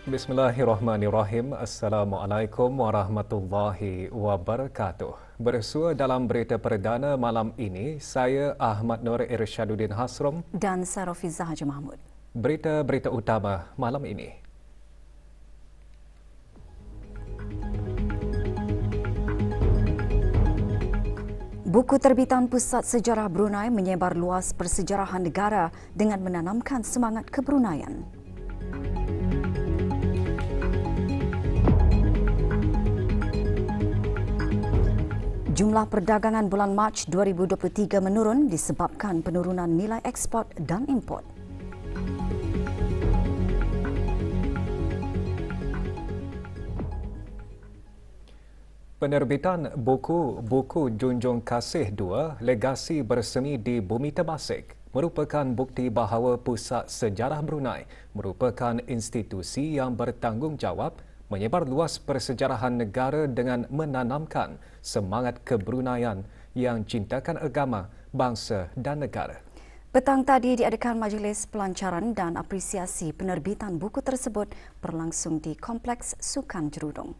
Bismillahirrahmanirrahim. Assalamualaikum warahmatullahi wabarakatuh. Bersua dalam berita perdana malam ini, saya Ahmad Nur Irsyaduddin Hasrom dan Sarofiza Haji Mahmud. Berita-berita utama malam ini. Buku terbitan Pusat Sejarah Brunei menyebar luas persejarahan negara dengan menanamkan semangat kebrunaian. Jumlah perdagangan bulan Mac 2023 menurun disebabkan penurunan nilai ekspor dan import. Penerbitan buku Junjung Kasih 2 Legasi Bersemi di Bumi Temasek merupakan bukti bahawa Pusat Sejarah Brunei merupakan institusi yang bertanggungjawab menyebar luas persejarahan negara dengan menanamkan semangat kebrunaian yang cintakan agama, bangsa dan negara. Petang tadi diadakan majlis pelancaran dan apresiasi penerbitan buku tersebut berlangsung di Kompleks Sukan Jerudong.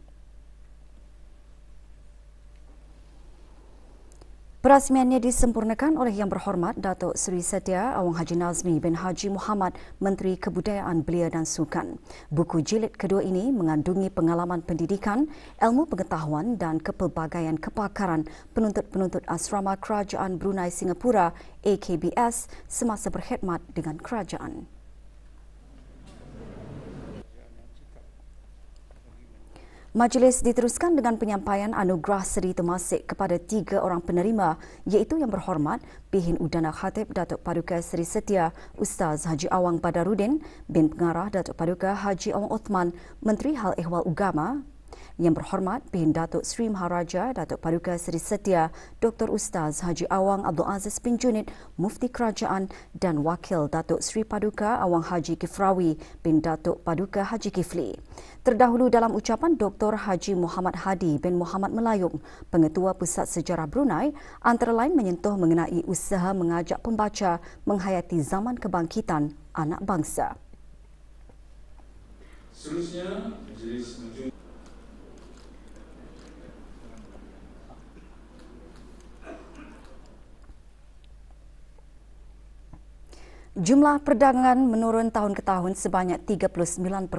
Perasmiannya disempurnakan oleh Yang Berhormat Datuk Seri Setia Awang Haji Nazmi bin Haji Muhammad, Menteri Kebudayaan Belia dan Sukan. Buku jilid kedua ini mengandungi pengalaman pendidikan, ilmu pengetahuan dan kepelbagaian kepakaran penuntut-penuntut Asrama Kerajaan Brunei Singapura AKBS semasa berkhidmat dengan kerajaan. Majlis diteruskan dengan penyampaian anugerah Seri Temasek kepada 3 orang penerima iaitu Yang Berhormat Pihin Udana Khatib Datuk Paduka Seri Setia Ustaz Haji Awang Badarudin bin Pengarah Datuk Paduka Haji Awang Othman, Menteri Hal Ehwal Agama. Yang Berhormat Pihin Datuk Seri Maharaja Datuk Paduka Seri Setia Dr. Ustaz Haji Awang Abdul Aziz bin Junid, Mufti Kerajaan dan Wakil Datuk Seri Paduka Awang Haji Kifrawi bin Datuk Paduka Haji Kifli. Terdahulu dalam ucapan Dr. Haji Muhammad Hadi bin Muhammad Melayung, Pengetua Pusat Sejarah Brunei, antara lain menyentuh mengenai usaha mengajak pembaca menghayati zaman kebangkitan anak bangsa. Seterusnya, majlis menuju Jumlah perdagangan menurun tahun ke tahun sebanyak 39.9%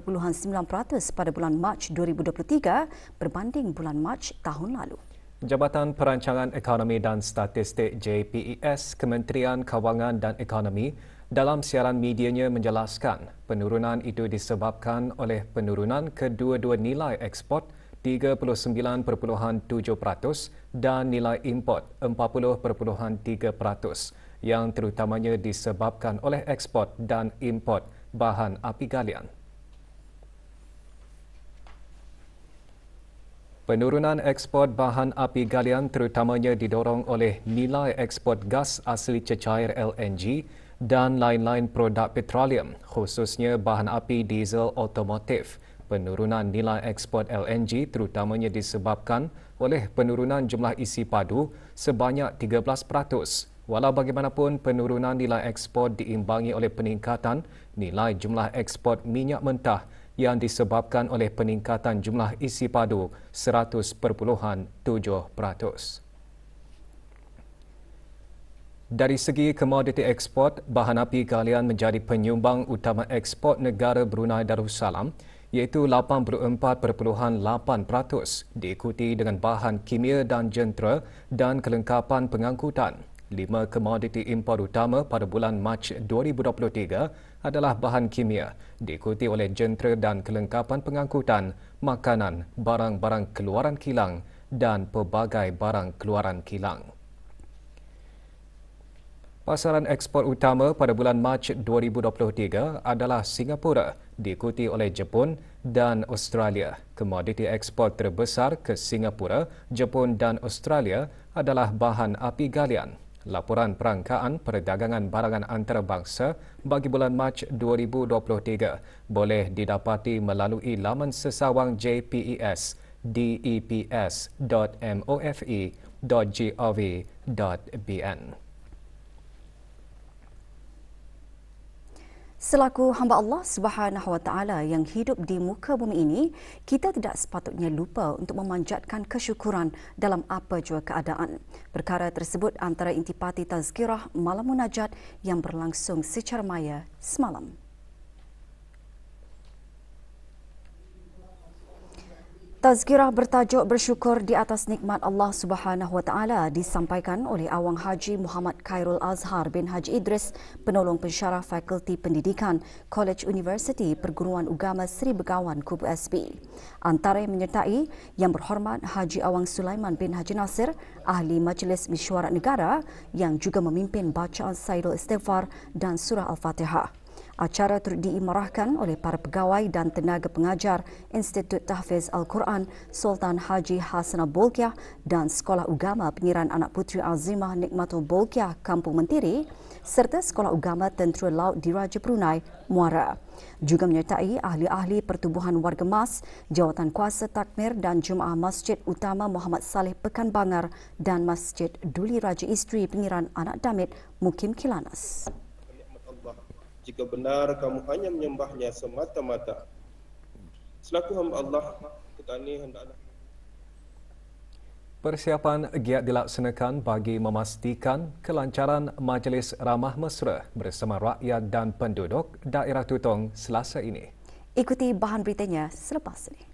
pada bulan Mac 2023 berbanding bulan Mac tahun lalu. Jabatan Perancangan Ekonomi dan Statistik JPES Kementerian Kewangan dan Ekonomi dalam siaran medianya menjelaskan penurunan itu disebabkan oleh penurunan kedua-dua nilai ekspor 39.7% dan nilai import 40.3%. Yang terutamanya disebabkan oleh ekspor dan import bahan api galian. Penurunan ekspor bahan api galian terutamanya didorong oleh nilai ekspor gas asli cecair LNG dan lain-lain produk petroleum, khususnya bahan api diesel otomotif. Penurunan nilai ekspor LNG terutamanya disebabkan oleh penurunan jumlah isi padu sebanyak 13%. Walau bagaimanapun, penurunan nilai ekspor diimbangi oleh peningkatan nilai jumlah ekspor minyak mentah yang disebabkan oleh peningkatan jumlah isi padu 100.7%. Dari segi komoditi ekspor, bahan api galian menjadi penyumbang utama ekspor negara Brunei Darussalam iaitu 84.8%, diikuti dengan bahan kimia dan jentera dan kelengkapan pengangkutan. 5 komoditi impor utama pada bulan Mac 2023 adalah bahan kimia, diikuti oleh jentera dan kelengkapan pengangkutan, makanan, barang-barang keluaran kilang dan pelbagai barang keluaran kilang. Pasaran ekspor utama pada bulan Mac 2023 adalah Singapura, diikuti oleh Jepun dan Australia. Komoditi ekspor terbesar ke Singapura, Jepun dan Australia adalah bahan api galian. Laporan perangkaan perdagangan barangan antarabangsa bagi bulan Mac 2023 boleh didapati melalui laman sesawang JPES deps.mofe.gov.bn. Selaku hamba Allah Subhanahu Wa Taala yang hidup di muka bumi ini, kita tidak sepatutnya lupa untuk memanjatkan kesyukuran dalam apa jua keadaan. Perkara tersebut antara intipati tazkirah malam munajat yang berlangsung secara maya semalam. Tazkirah bertajuk bersyukur di atas nikmat Allah Subhanahu Wa Taala disampaikan oleh Awang Haji Muhammad Khairul Azhar bin Haji Idris, penolong pensyarah Fakulti Pendidikan College Universiti Perguruan Ugama Seri Begawan Kubu SB. Antara yang menyertai Yang Berhormat Haji Awang Sulaiman bin Haji Nasir, Ahli Majlis Mesyuarat Negara yang juga memimpin bacaan Sayyidul Istighfar dan Surah Al-Fatihah. Acara turut diimarahkan oleh para pegawai dan tenaga pengajar Institut Tahfiz Al-Quran Sultan Haji Hasanah Bolkiah dan Sekolah Ugama Pengiran Anak Puteri Azimah Nikmatul Bolkiah Kampung Mentiri serta Sekolah Ugama Tentera Laut Diraja Brunei Muara. Juga menyertai ahli-ahli Pertubuhan Warga Mas, Jawatan Kuasa Takmir dan Jemaah Masjid Utama Muhammad Saleh Pekan Bangar dan Masjid Duli Raja Isteri Pengiran Anak Damit Mukim Kilanas. Jika benar kamu hanya menyembahnya semata-mata. Selaku hamba Allah, kita ini hendaklah. Persiapan giat dilaksanakan bagi memastikan kelancaran Majlis Ramah Mesra bersama rakyat dan penduduk daerah Tutong Selasa ini. Ikuti bahan beritanya selepas ini.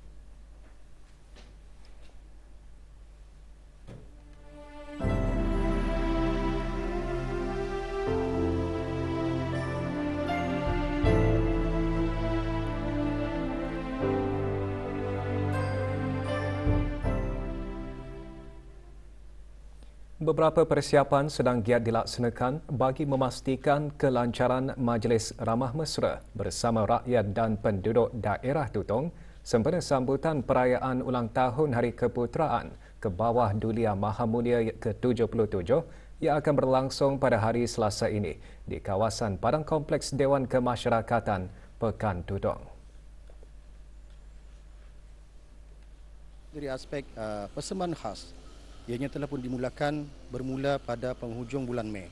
Beberapa persiapan sedang giat dilaksanakan bagi memastikan kelancaran Majlis Ramah Mesra bersama rakyat dan penduduk daerah Tutong sempena sambutan perayaan ulang tahun Hari Keputeraan ke bawah Dulia Maha Mulia ke-77 yang akan berlangsung pada hari Selasa ini di kawasan Padang Kompleks Dewan Kemasyarakatan Pekan Tutong. Dari aspek persembahan khas, ianya telah pun dimulakan bermula pada penghujung bulan Mei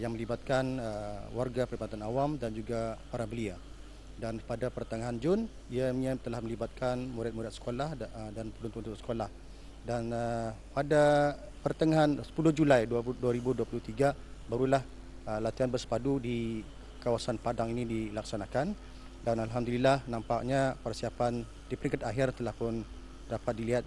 yang melibatkan warga Perkhidmatan Awam dan juga para belia. Dan pada pertengahan Jun, ianya telah melibatkan murid-murid sekolah dan penduduk sekolah. Dan pada pertengahan 10 Julai 2023 barulah latihan bersepadu di kawasan Padang ini dilaksanakan. Dan alhamdulillah nampaknya persiapan di peringkat akhir telah pun dapat dilihat.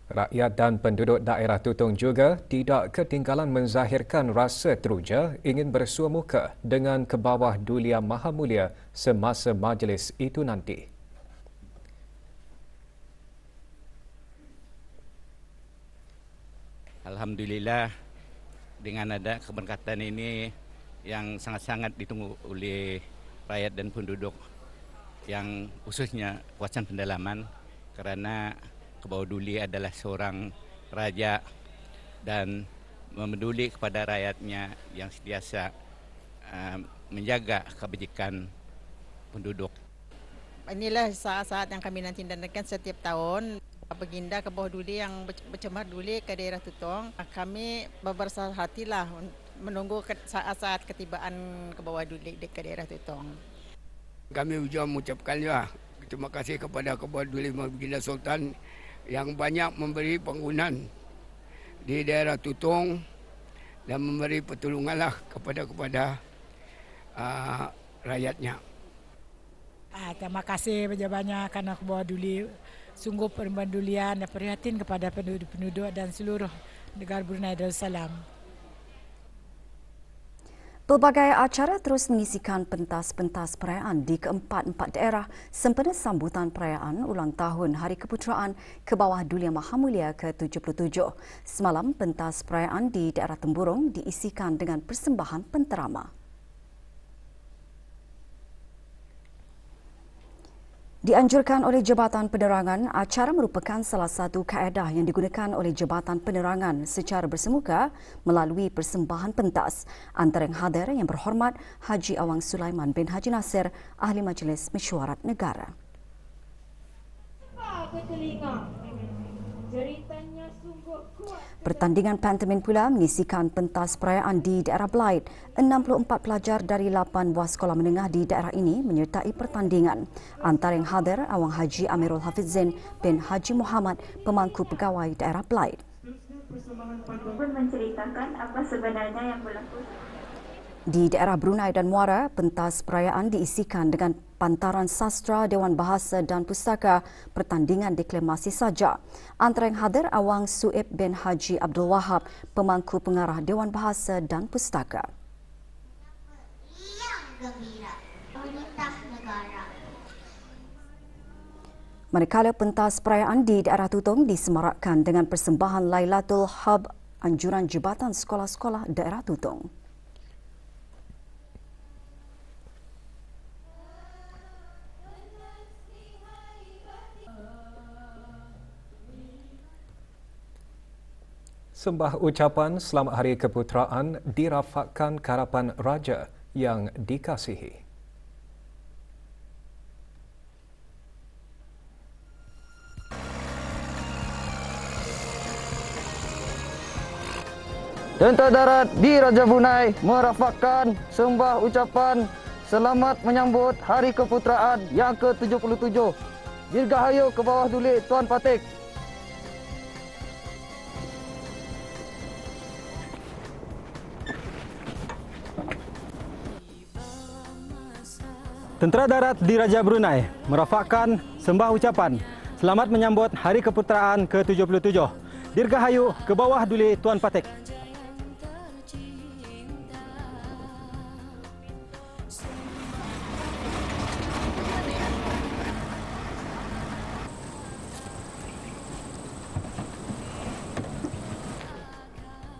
Rakyat dan penduduk daerah Tutong juga tidak ketinggalan menzahirkan rasa teruja ingin bersua muka dengan ke bawah Dulia Maha Mulia semasa majlis itu nanti. Alhamdulillah, dengan ada keberkatan ini yang sangat-sangat ditunggu oleh rakyat dan penduduk yang khususnya kawasan pendalaman, karena Kebawah Duli adalah seorang raja dan memeduli kepada rakyatnya yang sentiasa menjaga kebajikan penduduk. Inilah saat-saat yang kami nanti-nantikan setiap tahun. Baginda Kebawah Duli yang bercemar duli ke daerah Tutong. Kami berbesar hatilah menunggu saat-saat ketibaan Kebawah Duli ke daerah Tutong. Kami juga mengucapkan juga terima kasih kepada Kebawah Duli Baginda Sultan yang banyak memberi bangunan di daerah Tutong dan memberi pertolonganlah kepada rakyatnya. Terima kasih banyak-banyak kerana Kebawah Duli sungguh pemandulian dan perhatian kepada penduduk-penduduk dan seluruh negara Brunei Darussalam. Pelbagai acara terus mengisikan pentas-pentas perayaan di keempat-empat daerah sempena sambutan perayaan ulang tahun Hari Keputeraan ke bawah Duli Yang Maha Mulia ke-77. Semalam, pentas perayaan di daerah Temburong diisikan dengan persembahan penterama. Dianjurkan oleh Jabatan Penerangan, acara merupakan salah satu kaedah yang digunakan oleh Jabatan Penerangan secara bersemuka melalui persembahan pentas. Antara yang hadir yang berhormat Haji Awang Sulaiman bin Haji Nasir, Ahli Majlis Mesyuarat Negara. Pertandingan pantomin pula mengisikan pentas perayaan di daerah Blyth. 64 pelajar dari 8 buah sekolah menengah di daerah ini menyertai pertandingan. Antara yang hadir Awang Haji Amirul Hafizin bin Haji Muhammad, pemangku pegawai daerah Blyth. Menceritakan apa sebenarnya yang berlaku. Di daerah Brunei dan Muara, pentas perayaan diisikan dengan pantaran sastra, Dewan Bahasa dan Pustaka, pertandingan deklamasi saja. Antara yang hadir Awang Suib bin Haji Abdul Wahab, pemangku pengarah Dewan Bahasa dan Pustaka. Yang gembira, perintah negara. Manakala pentas perayaan di daerah Tutong disemarakkan dengan persembahan Lailatul Hub, anjuran Jabatan Sekolah-Sekolah Daerah Tutong. Sembah ucapan Selamat Hari Keputeraan dirafakkan ke hadapan Raja yang dikasihi. Tentera Darat di Raja Brunei merafakkan sembah ucapan selamat menyambut Hari Keputeraan yang ke-77. Dirgahayu ke bawah Duli Tuan Patik. Tentera Darat di Raja Brunei merafakkan sembah ucapan selamat menyambut Hari Keputeraan ke-77. Dirgahayu ke bawah Duli Tuan Patik.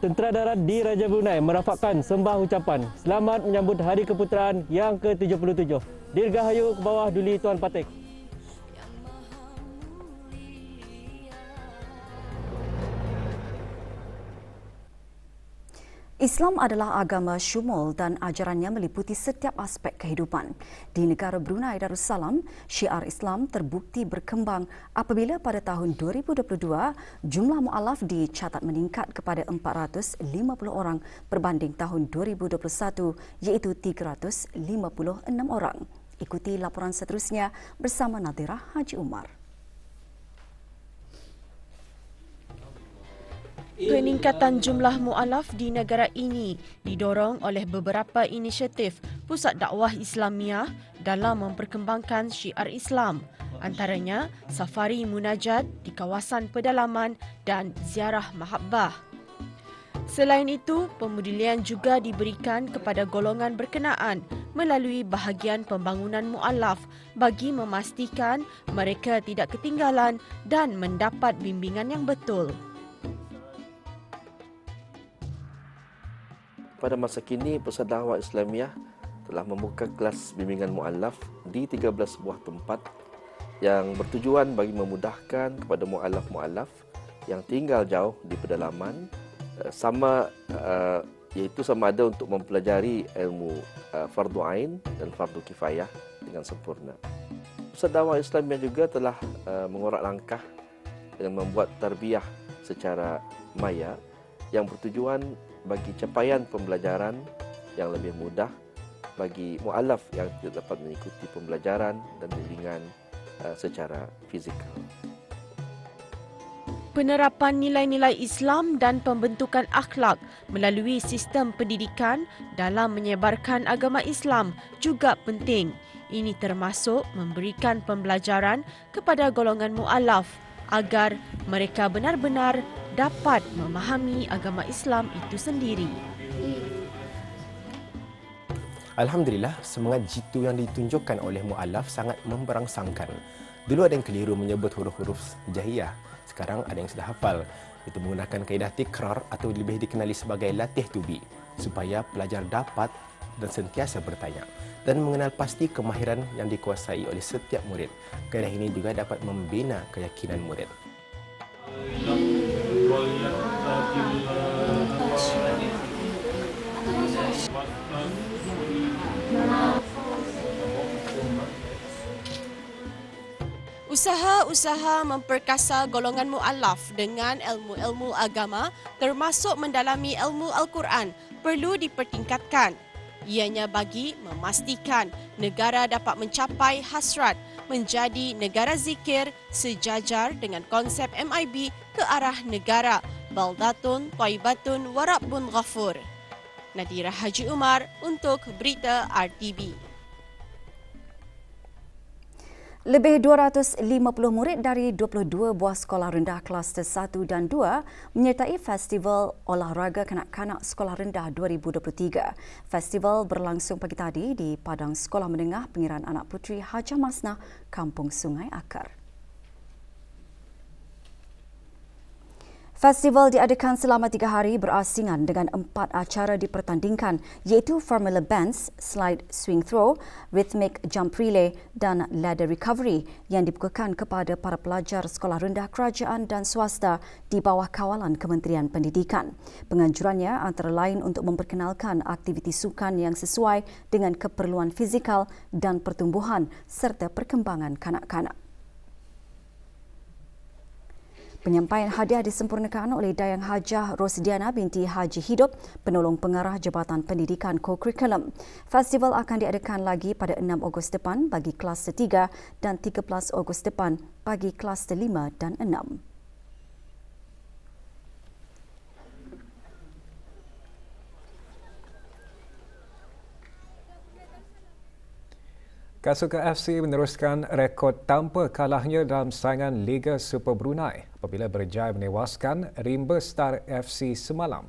Tentera Darat di Raja Brunei merafakkan sembah ucapan selamat menyambut Hari Keputeraan yang ke-77. Dirgahayu ke bawah Duli Tuan Patik. Islam adalah agama syumul dan ajarannya meliputi setiap aspek kehidupan. Di negara Brunei Darussalam, syiar Islam terbukti berkembang apabila pada tahun 2022 jumlah mu'alaf dicatat meningkat kepada 450 orang berbanding tahun 2021 iaitu 356 orang. Ikuti laporan seterusnya bersama Nadira Haji Umar. Peningkatan jumlah mu'alaf di negara ini didorong oleh beberapa inisiatif Pusat Dakwah Islamiah dalam memperkembangkan syiar Islam, antaranya safari munajat di kawasan pedalaman dan ziarah mahabbah. Selain itu, pemodelan juga diberikan kepada golongan berkenaan melalui bahagian pembangunan mu'alaf bagi memastikan mereka tidak ketinggalan dan mendapat bimbingan yang betul. Pada masa kini, Pusat Dakwah Islamiah telah membuka kelas bimbingan mu'alaf di 13 buah tempat yang bertujuan bagi memudahkan kepada mu'alaf-mu'alaf yang tinggal jauh di pedalaman iaitu sama ada untuk mempelajari ilmu fardu ain dan fardu kifayah dengan sempurna. Pusat Dakwah Islamiah juga telah mengorak langkah dengan membuat tarbiyah secara maya yang bertujuan bagi capaian pembelajaran yang lebih mudah bagi mu'alaf yang tidak dapat mengikuti pembelajaran dan bimbingan secara fizikal. Penerapan nilai-nilai Islam dan pembentukan akhlak melalui sistem pendidikan dalam menyebarkan agama Islam juga penting. Ini termasuk memberikan pembelajaran kepada golongan mu'alaf agar mereka benar-benar dapat memahami agama Islam itu sendiri. Alhamdulillah, semangat jitu yang ditunjukkan oleh mu'alaf sangat memberangsangkan. Dulu ada yang keliru menyebut huruf-huruf hijaiyah. Sekarang ada yang sudah hafal. Itu menggunakan kaedah tikrar atau lebih dikenali sebagai latih tubi, supaya pelajar dapat dan sentiasa bertanya dan mengenal pasti kemahiran yang dikuasai oleh setiap murid. Kaedah ini juga dapat membina keyakinan murid. Usaha-usaha memperkasa golongan mu'alaf dengan ilmu-ilmu agama termasuk mendalami ilmu Al-Quran perlu dipertingkatkan. Ianya bagi memastikan negara dapat mencapai hasrat menjadi negara zikir sejajar dengan konsep MIB ke arah negara Baldatun, Thaibatun, Warabbun Ghafur. Nadira Haji Umar untuk Berita RTB. Lebih 250 murid dari 22 buah sekolah rendah kluster 1 dan 2 menyertai Festival Olahraga Kanak-Kanak Sekolah Rendah 2023. Festival berlangsung pagi tadi di Padang Sekolah Menengah Pengiran Anak Puteri Hajah Masnah, Kampung Sungai Akar. Festival diadakan selama 3 hari berasingan dengan 4 acara dipertandingkan iaitu Formula Bands, Slide Swing Throw, Rhythmic Jump Relay dan Ladder Recovery yang dibukakan kepada para pelajar sekolah rendah kerajaan dan swasta di bawah kawalan Kementerian Pendidikan. Penganjurannya antara lain untuk memperkenalkan aktiviti sukan yang sesuai dengan keperluan fizikal dan pertumbuhan serta perkembangan kanak-kanak. Penyampaian hadiah disempurnakan oleh Dayang Hajah Rosdiana binti Haji Hidup, penolong pengarah Jabatan Pendidikan Co-Curriculum. Festival akan diadakan lagi pada 6 Ogos depan bagi kluster 3 dan 13 Ogos depan bagi kluster 5 dan 6. Kasuka FC meneruskan rekod tanpa kalahnya dalam saingan Liga Super Brunei apabila berjaya menewaskan Rimba Star FC semalam.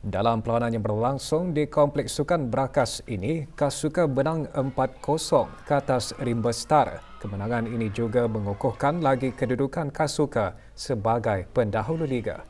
Dalam perlawanan yang berlangsung di Kompleks Sukan Brakas ini, Kasuka menang 4-0 ke atas Rimba Star. Kemenangan ini juga mengukuhkan lagi kedudukan Kasuka sebagai pendahulu liga.